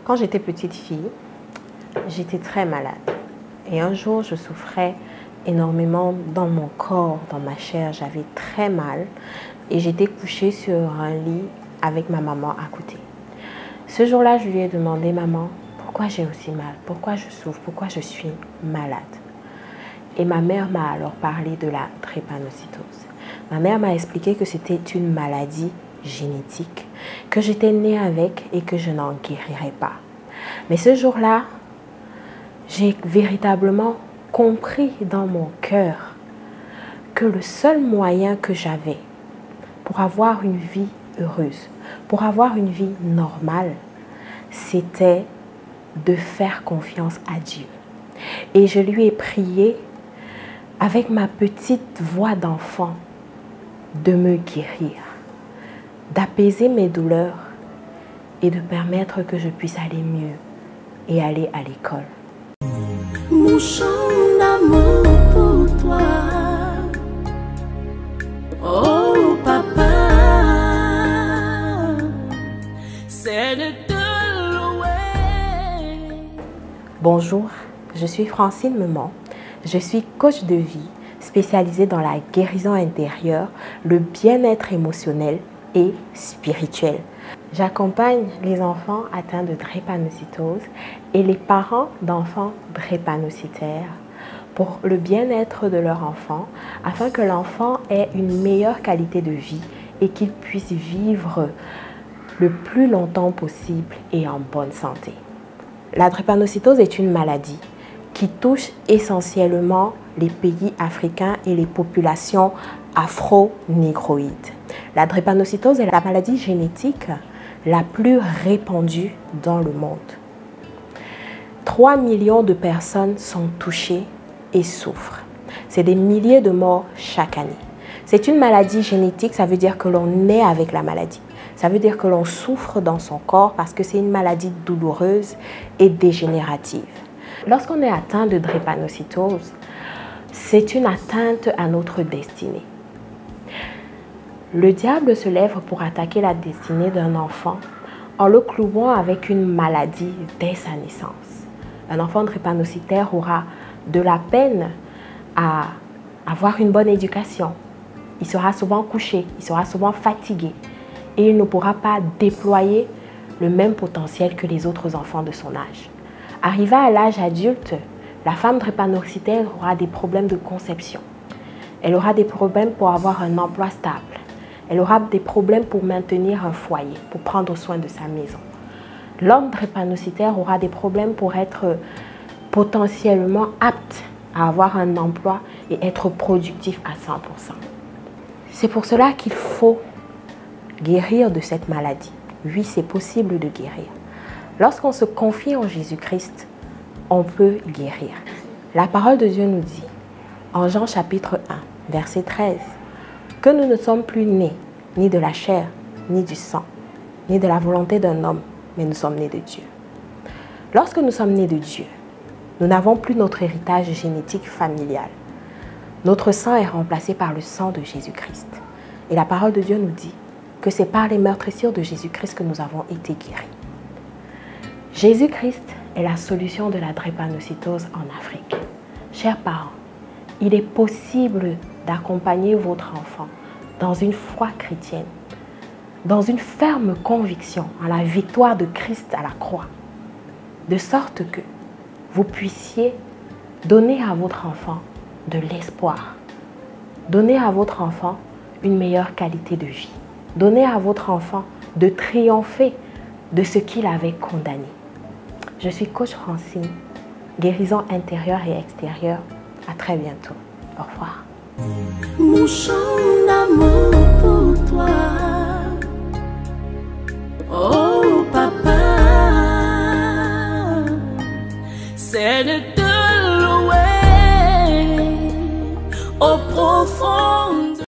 Quand j'étais petite fille, j'étais très malade. Et un jour, je souffrais énormément dans mon corps, dans ma chair. J'avais très mal et j'étais couchée sur un lit avec ma maman à côté. Ce jour-là, je lui ai demandé, maman, pourquoi j'ai aussi mal? Pourquoi je souffre? Pourquoi je suis malade? Et ma mère m'a alors parlé de la drépanocytose. Ma mère m'a expliqué que c'était une maladie génétique, que j'étais née avec et que je n'en guérirais pas. Mais ce jour-là, j'ai véritablement compris dans mon cœur que le seul moyen que j'avais pour avoir une vie heureuse, pour avoir une vie normale, c'était de faire confiance à Dieu. Et je lui ai prié avec ma petite voix d'enfant de me guérir, d'apaiser mes douleurs et de permettre que je puisse aller mieux et aller à l'école. Mon chant d'amour pour toi, oh papa, c'est de te louer. Bonjour, je suis Francine Memon, je suis coach de vie spécialisée dans la guérison intérieure, le bien-être émotionnel et spirituel. J'accompagne les enfants atteints de drépanocytose et les parents d'enfants drépanocytaires pour le bien-être de leur enfant afin que l'enfant ait une meilleure qualité de vie et qu'il puisse vivre le plus longtemps possible et en bonne santé. La drépanocytose est une maladie qui touche essentiellement les pays africains et les populations afro-négroïdes. La drépanocytose est la maladie génétique la plus répandue dans le monde. 3 millions de personnes sont touchées et souffrent. C'est des milliers de morts chaque année. C'est une maladie génétique, ça veut dire que l'on naît avec la maladie. Ça veut dire que l'on souffre dans son corps parce que c'est une maladie douloureuse et dégénérative. Lorsqu'on est atteint de drépanocytose, c'est une atteinte à notre destinée. Le diable se lève pour attaquer la destinée d'un enfant en le clouant avec une maladie dès sa naissance. Un enfant drépanocytaire aura de la peine à avoir une bonne éducation. Il sera souvent couché, il sera souvent fatigué et il ne pourra pas déployer le même potentiel que les autres enfants de son âge. Arrivée à l'âge adulte, la femme drépanocytaire aura des problèmes de conception. Elle aura des problèmes pour avoir un emploi stable. Elle aura des problèmes pour maintenir un foyer, pour prendre soin de sa maison. L'homme drépanocytaire aura des problèmes pour être potentiellement apte à avoir un emploi et être productif à 100%. C'est pour cela qu'il faut guérir de cette maladie. Oui, c'est possible de guérir. Lorsqu'on se confie en Jésus-Christ, on peut guérir. La parole de Dieu nous dit, en Jean chapitre 1, verset 13, que nous ne sommes plus nés ni de la chair, ni du sang, ni de la volonté d'un homme, mais nous sommes nés de Dieu. Lorsque nous sommes nés de Dieu, nous n'avons plus notre héritage génétique familial. Notre sang est remplacé par le sang de Jésus-Christ. Et la parole de Dieu nous dit que c'est par les meurtrissures de Jésus-Christ que nous avons été guéris. Jésus-Christ est la solution de la drépanocytose en Afrique. Chers parents, il est possible d'accompagner votre enfant dans une foi chrétienne, dans une ferme conviction en la victoire de Christ à la croix, de sorte que vous puissiez donner à votre enfant de l'espoir, donner à votre enfant une meilleure qualité de vie, donner à votre enfant de triompher de ce qu'il avait condamné. Je suis coach Francine, guérison intérieure et extérieure. À très bientôt. Au revoir. Mon chant d'amour pour toi, oh papa, c'est de